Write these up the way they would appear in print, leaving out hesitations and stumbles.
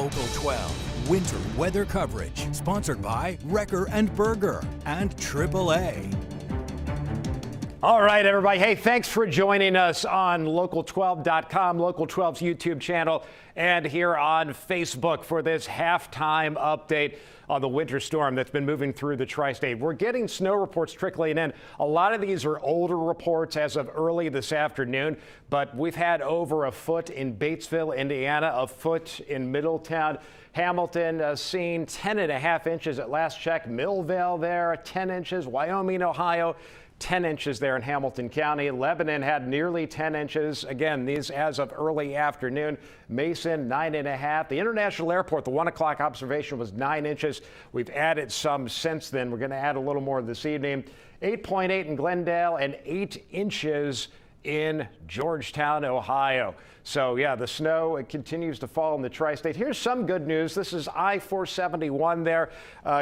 Local 12 winter weather coverage, sponsored by Wrecker and Berger and AAA. All right, everybody. Hey, thanks for joining us on local12.com, Local 12's YouTube channel, and here on Facebook for this halftime update on the winter storm that's been moving through the tri-state. We're getting snow reports trickling in. A lot of these are older reports as of early this afternoon, but we've had over a foot in Batesville, Indiana, a foot in Middletown. Hamilton seeing 10.5 inches at last check. Millvale there, 10 inches. Wyoming, Ohio, 10 inches there in Hamilton County. Lebanon had nearly 10 inches. Again, these as of early afternoon. Mason, 9.5. The International Airport, the 1 o'clock observation was 9 inches. We've added some since then. We're going to add a little more this evening. 8.8 in Glendale and 8 inches in Georgetown, Ohio. So, yeah, the snow, it continues to fall in the tri-state. Here's some good news. This is I-471 there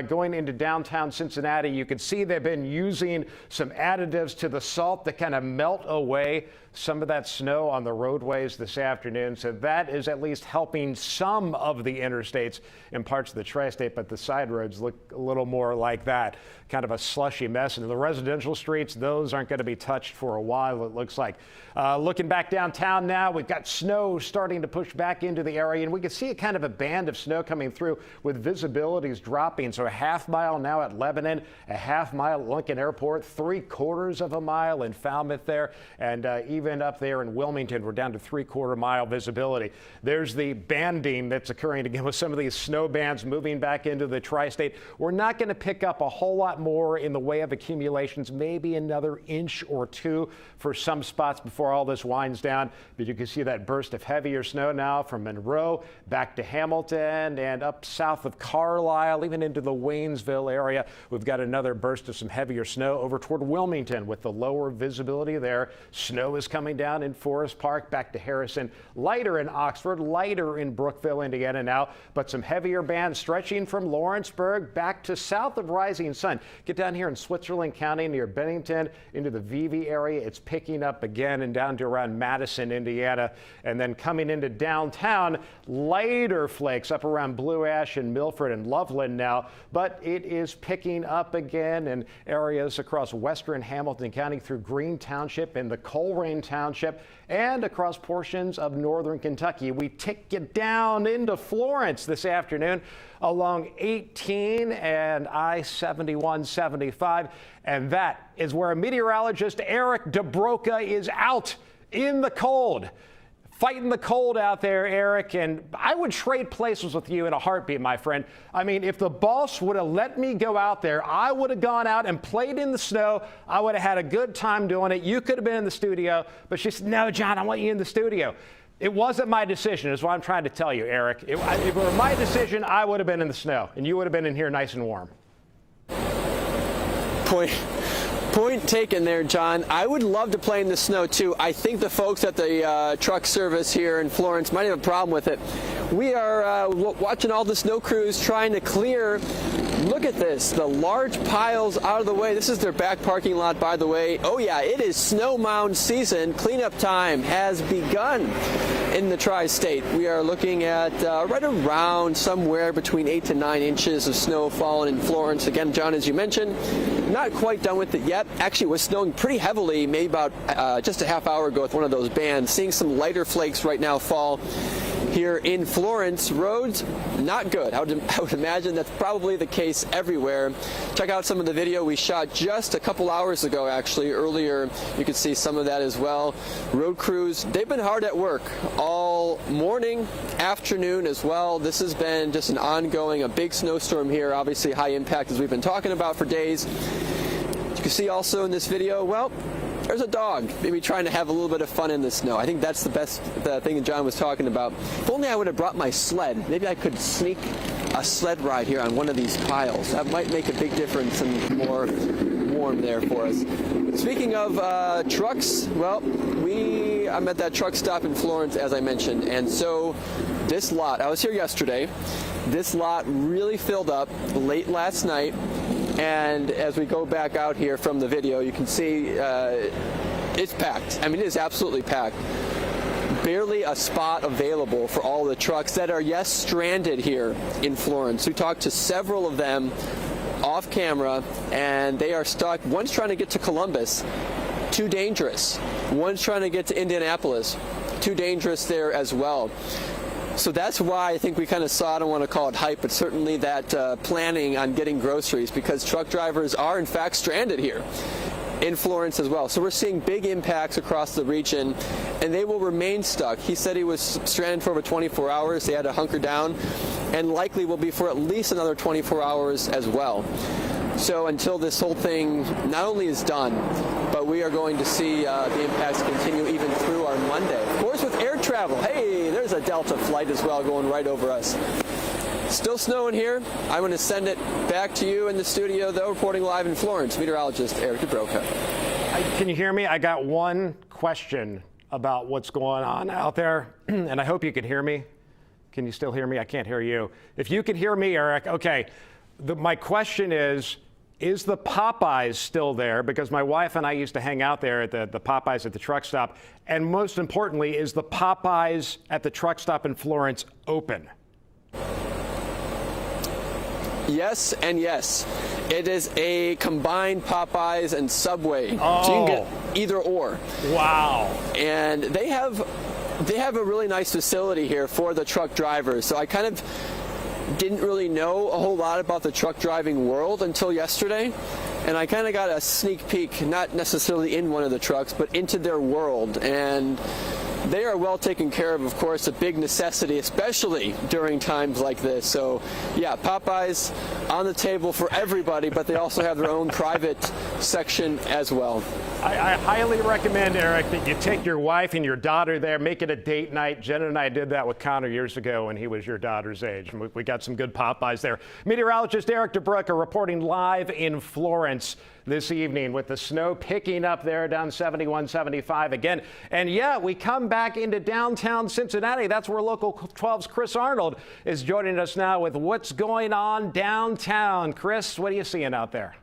going into downtown Cincinnati. You can see they've been using some additives to the salt that kind of melt away some of that snow on the roadways this afternoon. So that is at least helping some of the interstates in parts of the tri-state, but the side roads look a little more like that, kind of a slushy mess. And the residential streets, those aren't going to be touched for a while, it looks like. Looking back downtown now, we've got snow starting to push back into the area, and we can see a kind of a band of snow coming through with visibilities dropping. So a half mile now at Lebanon, a half mile at Lincoln Airport, 3/4 of a mile in Falmouth there, and even up there in Wilmington, we're down to 3/4 mile visibility. There's the banding that's occurring again with some of these snow bands moving back into the tri-state. We're not going to pick up a whole lot more in the way of accumulations, maybe another inch or two for some spots before all this winds down. But you can see that burst of heavier snow now from Monroe back to Hamilton and up south of Carlisle, even into the Waynesville area. We've got another burst of some heavier snow over toward Wilmington with the lower visibility there. Snow is coming down in Forest Park, back to Harrison, lighter in Oxford, lighter in Brookville, Indiana now, but some heavier bands stretching from Lawrenceburg back to south of Rising Sun. Get down here in Switzerland County near Bennington into the Vevey area. It's picking up again and down to around Madison, Indiana. And then coming into downtown, lighter flakes up around Blue Ash and Milford and Loveland now, but it is picking up again in areas across western Hamilton County through Green Township and the Colerain Township and across portions of northern Kentucky. We take you down into Florence this afternoon along 18 and I-71-75, and that is where meteorologist Eric DeBroca is out in the cold. Fighting the cold out there, Eric, and I would trade places with you in a heartbeat, my friend. I mean, if the boss would have let me go out there, I would have gone out and played in the snow. I would have had a good time doing it. You could have been in the studio, but she said, no, John, I want you in the studio. It wasn't my decision, is what I'm trying to tell you, Eric. If it were my decision, I would have been in the snow, and you would have been in here nice and warm. Point taken there, John. I would love to play in the snow, too. I think the folks at the truck service here in Florence might have a problem with it. We are watching all the snow crews trying to clear. Look at this, the large piles out of the way. This is their back parking lot, by the way. Oh, yeah, it is snow mound season. Cleanup time has begun in the tri-state. We are looking at right around somewhere between 8 to 9 inches of snow falling in Florence. Again, John, as you mentioned, not quite done with it yet. Actually, it was snowing pretty heavily maybe about just a half hour ago with one of those bands. Seeing some lighter flakes right now fall here in Florence. Roads, not good. I would imagine that's probably the case everywhere. Check out some of the video we shot just a couple hours ago, actually. Earlier, you could see some of that as well. Road crews, they've been hard at work all morning, afternoon as well. This has been just an ongoing, a big snowstorm here. Obviously, high impact as we've been talking about for days. You can see also in this video, well, there's a dog maybe trying to have a little bit of fun in the snow. I think that's the best thing that John was talking about. If only I would have brought my sled. Maybe I could sneak a sled ride here on one of these piles. That might make a big difference and more warm there for us. Speaking of trucks, well, I'm at that truck stop in Florence, as I mentioned, and so this lot, I was here yesterday, this lot really filled up late last night. And as we go back out here from the video, you can see it's packed. I mean, it is absolutely packed. barely a spot available for all the trucks that are, yes, stranded here in Florence. We talked to several of them off camera, and they are stuck. One's trying to get to Columbus, too dangerous. One's trying to get to Indianapolis, too dangerous there as well. So that's why I think we kind of saw, I don't want to call it hype, but certainly that planning on getting groceries, because truck drivers are in fact stranded here in Florence as well. So we're seeing big impacts across the region, and they will remain stuck. He said he was stranded for over 24 hours. They had to hunker down, and likely will be for at least another 24 hours as well. So until this whole thing not only is done, but we are going to see the impacts continue even through our Monday. Of course, with air travel, hey, there's a Delta flight as well going right over us. Still snowing here. I'm going to send it back to you in the studio, though, reporting live in Florence, meteorologist Eric DeBroca. Can you hear me? I got one question about what's going on out there, and I hope you can hear me. Can you still hear me? I can't hear you. If you can hear me, Eric, okay. My question is the Popeyes still there? Because my wife and I used to hang out there at the Popeyes at the truck stop. And most importantly, is the Popeyes at the truck stop in Florence open? Yes and yes. It is a combined Popeyes and Subway. Oh. So you can get either or. Wow. And they have a really nice facility here for the truck drivers. So I kind of didn't really know a whole lot about the truck driving world until yesterday, and I kind of got a sneak peek, not necessarily in one of the trucks, but into their world. And they are well taken care of course, a big necessity, especially during times like this. So yeah, Popeyes on the table for everybody, but they also have their own private section as well. I highly recommend, Eric, that you take your wife and your daughter there, make it a date night. Jen and I did that with Connor years ago when he was your daughter's age. We got some good Popeyes there. Meteorologist Eric DeBroca reporting live in Florence this evening with the snow picking up there down 71, 75 again. And yeah, we come back into downtown Cincinnati. That's where Local 12's Chris Arnold is joining us now with what's going on downtown. Chris, what are you seeing out there?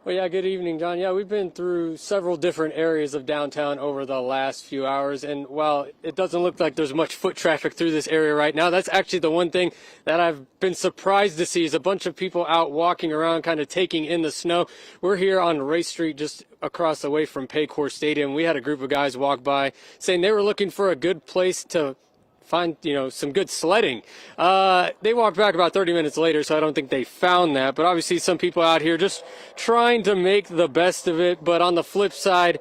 Well, yeah, good evening, John. Yeah, we've been through several different areas of downtown over the last few hours, and while it doesn't look like there's much foot traffic through this area right now, that's actually the one thing that I've been surprised to see is a bunch of people out walking around, kind of taking in the snow. We're here on Race Street, just across the way from Paycor Stadium. We had a group of guys walk by saying they were looking for a good place to find, some good sledding. They walked back about 30 minutes later, so I don't think they found that. But obviously some people out here just trying to make the best of it. But on the flip side,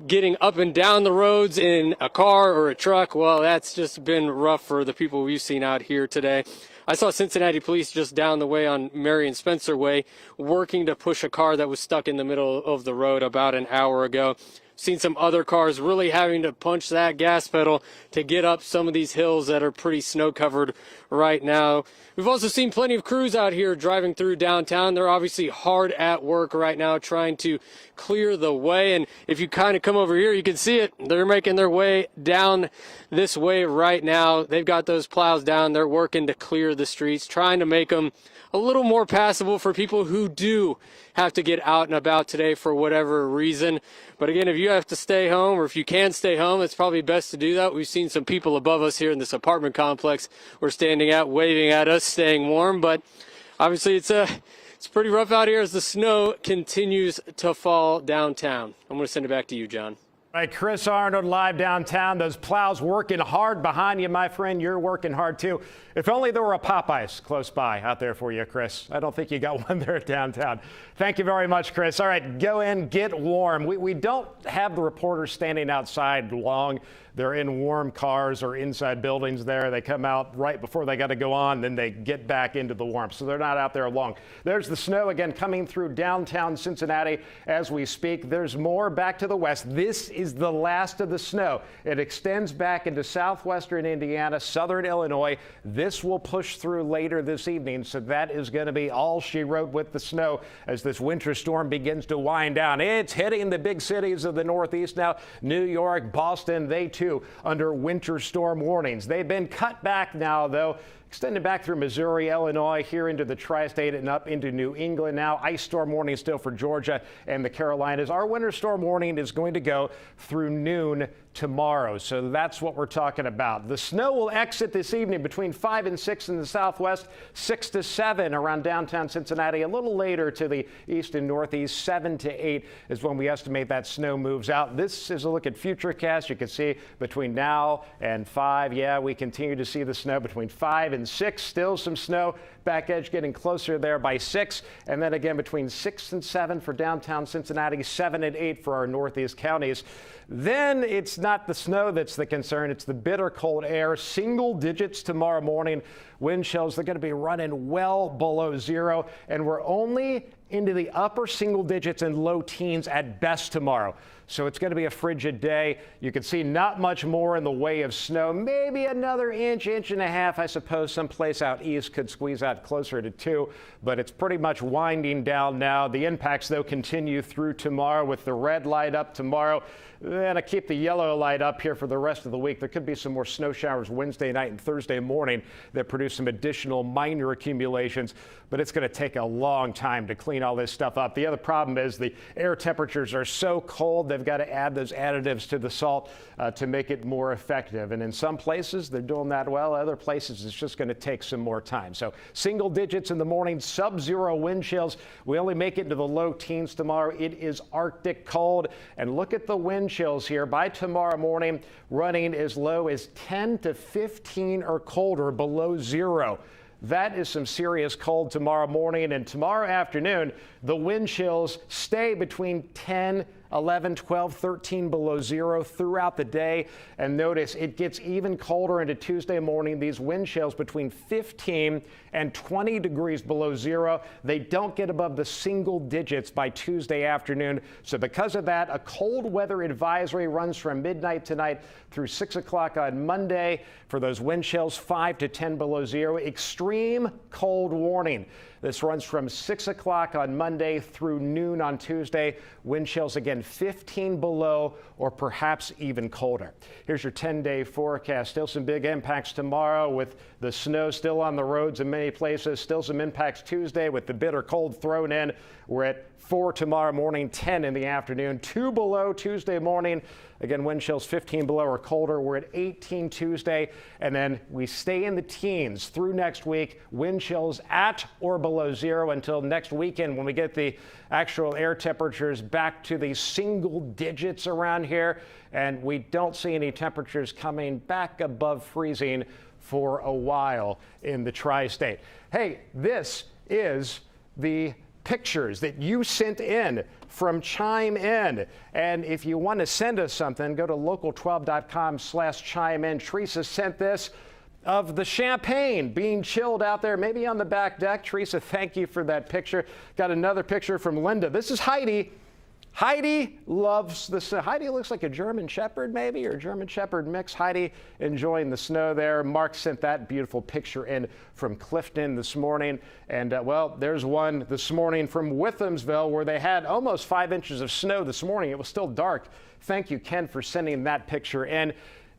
getting up and down the roads in a car or a truck, well, that's just been rough for the people we've seen out here today. I saw Cincinnati police just down the way on Marion Spencer Way working to push a car that was stuck in the middle of the road about an hour ago. Seen some other cars really having to punch that gas pedal to get up some of these hills that are pretty snow covered right now. We've also seen plenty of crews out here driving through downtown. They're obviously hard at work right now trying to clear the way. And if you kind of come over here, you can see it. They're making their way down this way right now. They've got those plows down. They're working to clear the streets, trying to make them a little more passable for people who do have to get out and about today for whatever reason. But again, if you have to stay home or if you can stay home, it's probably best to do that. We've seen some people above us here in this apartment complex we're standing at, waving at us, staying warm. But obviously it's pretty rough out here as the snow continues to fall downtown. I'm going to send it back to you, John. All right, Chris Arnold live downtown. Those plows working hard behind you, my friend. You're working hard, too. If only there were a Popeyes close by out there for you, Chris. I don't think you got one there downtown. Thank you very much, Chris. All right, go in, get warm. We don't have the reporters standing outside long. They're in warm cars or inside buildings there. They come out right before they got to go on, then they get back into the warmth. So they're not out there long. There's the snow again coming through downtown Cincinnati as we speak. There's more back to the west. This is the last of the snow. It extends back into southwestern Indiana, southern Illinois. This will push through later this evening. So that is going to be all she wrote with the snow as this winter storm begins to wind down. It's hitting the big cities of the Northeast now. New York, Boston, they too under winter storm warnings. They've been cut back now, though, extended back through Missouri, Illinois, here into the tri-state and up into New England now. Ice storm warning still for Georgia and the Carolinas. Our winter storm warning is going to go through noon tomorrow. So that's what we're talking about. The snow will exit this evening between 5 and 6 in the southwest, 6 to 7 around downtown Cincinnati. A little later to the east and northeast, 7 to 8 is when we estimate that snow moves out. This is a look at Futurecast. You can see between now and 5, we continue to see the snow between 5 and 6. Still some snow. Back edge getting closer there by 6. And then again between 6 and 7 for downtown Cincinnati, 7 and 8 for our northeast counties. Then it's not the snow that's the concern. It's the bitter cold air. Single digits tomorrow morning. Wind chills, they're going to be running well below 0. And we're only into the upper single digits and low teens at best tomorrow. So it's going to be a frigid day. You can see not much more in the way of snow. Maybe another inch, inch and a half, I suppose. Someplace out east could squeeze out closer to 2. But it's pretty much winding down now. The impacts, though, continue through tomorrow with the red light up tomorrow. Then I keep the yellow light up here for the rest of the week. There could be some more snow showers Wednesday night and Thursday morning that produce some additional minor accumulations, but it's going to take a long time to clean all this stuff up. The other problem is the air temperatures are so cold, they've got to add those additives to the salt to make it more effective. And in some places, they're doing that well. Other places, it's just going to take some more time. So single digits in the morning, sub-zero wind chills. We only make it into the low teens tomorrow. It is Arctic cold. And look at the wind chills here. By tomorrow morning, running as low as 10 to 15 or colder below 0. That is some serious cold tomorrow morning. And tomorrow afternoon, the wind chills stay between 10, 11, 12, 13 below 0 throughout the day. And notice it gets even colder into Tuesday morning. These wind chills between 15 and 20 degrees below 0. They don't get above the single digits by Tuesday afternoon. So because of that, a cold weather advisory runs from midnight tonight through 6 o'clock on Monday for those wind chills, 5 to 10 below 0. Extreme cold warning. This runs from 6 o'clock on Monday through noon on Tuesday. Wind chills again 15 below or perhaps even colder. Here's your 10-day forecast. Still some big impacts tomorrow with the snow still on the roads in many places. Still some impacts Tuesday with the bitter cold thrown in. We're at 4 tomorrow morning, 10 in the afternoon, 2 below Tuesday morning. Again, wind chills 15 below or colder. We're at 18 Tuesday, and then we stay in the teens through next week. Wind chills at or below 0 until next weekend when we get the actual air temperatures back to the single digits around here, and we don't see any temperatures coming back above freezing for a while in the tri-state. Hey, this is the pictures that you sent in from Chime In. And if you want to send us something, go to local12.com/chime in. Teresa sent this of the champagne being chilled out there, maybe on the back deck. Teresa, thank you for that picture. Got another picture from Linda. This is Heidi. Heidi loves the snow. Heidi looks like a German Shepherd maybe, or a German Shepherd mix. Heidi enjoying the snow there. Mark sent that beautiful picture in from Clifton this morning. And well, there's one this morning from Withamsville where they had almost 5 inches of snow this morning. It was still dark. Thank you, Ken, for sending that picture in.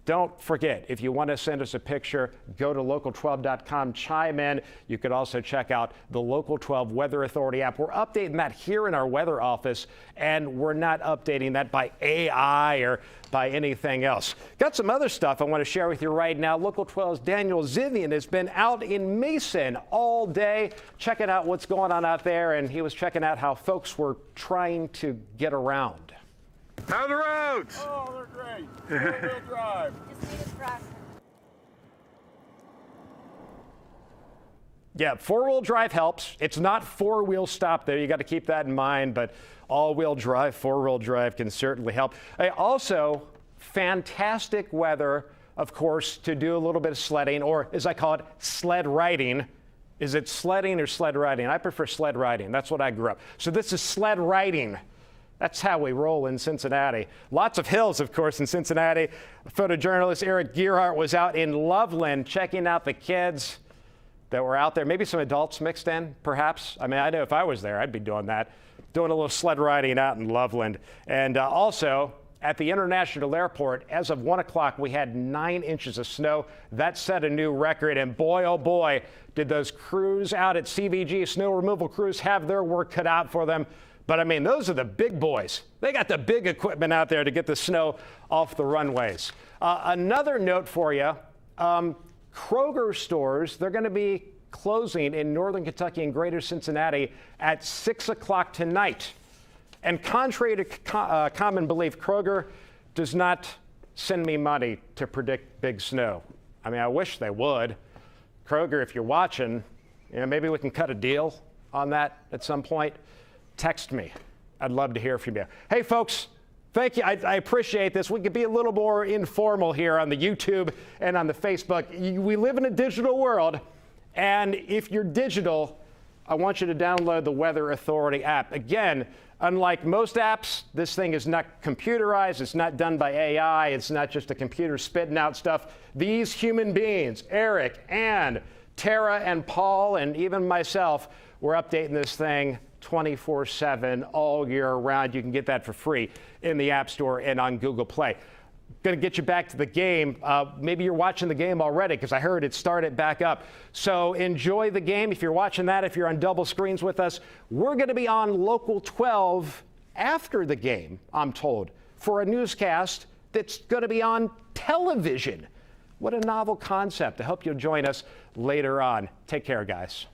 Don't forget, if you want to send us a picture, go to local12.com, chime in. You could also check out the Local 12 Weather Authority app. We're updating that here in our weather office, and we're not updating that by AI or by anything else. Got some other stuff I want to share with you right now. Local 12's Daniel Zivian has been out in Mason all day, checking out what's going on out there, and he was checking out how folks were trying to get around. How are the roads? Oh, they're great. Four-wheel drive. Just need a tractor. Yeah, four-wheel drive helps. It's not four-wheel stop there. You got to keep that in mind, but all-wheel drive, four-wheel drive can certainly help. Also, fantastic weather, of course, to do a little bit of sledding, or as I call it, sled riding. Is it sledding or sled riding? I prefer sled riding. That's what I grew up. So this is sled riding. That's how we roll in Cincinnati. Lots of hills, of course, in Cincinnati. Photojournalist Eric Gearhart was out in Loveland checking out the kids that were out there. Maybe some adults mixed in, perhaps. I mean, I know if I was there, I'd be doing that. Doing a little sled riding out in Loveland. And also, at the International Airport, as of 1 o'clock, we had 9 inches of snow. That set a new record. And boy, oh boy, did those crews out at CVG, snow removal crews, have their work cut out for them. But I mean, those are the big boys. They got the big equipment out there to get the snow off the runways. Another note for you, Kroger stores, they're going to be closing in northern Kentucky and greater Cincinnati at 6 o'clock tonight. And contrary to common belief, Kroger does not send me money to predict big snow. I mean, I wish they would. Kroger, if you're watching, maybe we can cut a deal on that at some point. Text me. I'd love to hear from you. Hey, folks, thank you. I appreciate this. We could be a little more informal here on the YouTube and on the Facebook. We live in a digital world, and if you're digital, I want you to download the Weather Authority app. Again, unlike most apps, this thing is not computerized. It's not done by AI. It's not just a computer spitting out stuff. These human beings, Eric, Ann, Tara, and Paul, and even myself, we're updating this thing 24/7 all year round. You can get that for free in the App Store and on Google Play. Going to get you back to the game. Maybe you're watching the game already because I heard it started back up. So enjoy the game. If you're watching that, if you're on double screens with us, we're going to be on Local 12 after the game, I'm told, for a newscast that's going to be on television. What a novel concept. I hope you'll join us later on. Take care, guys.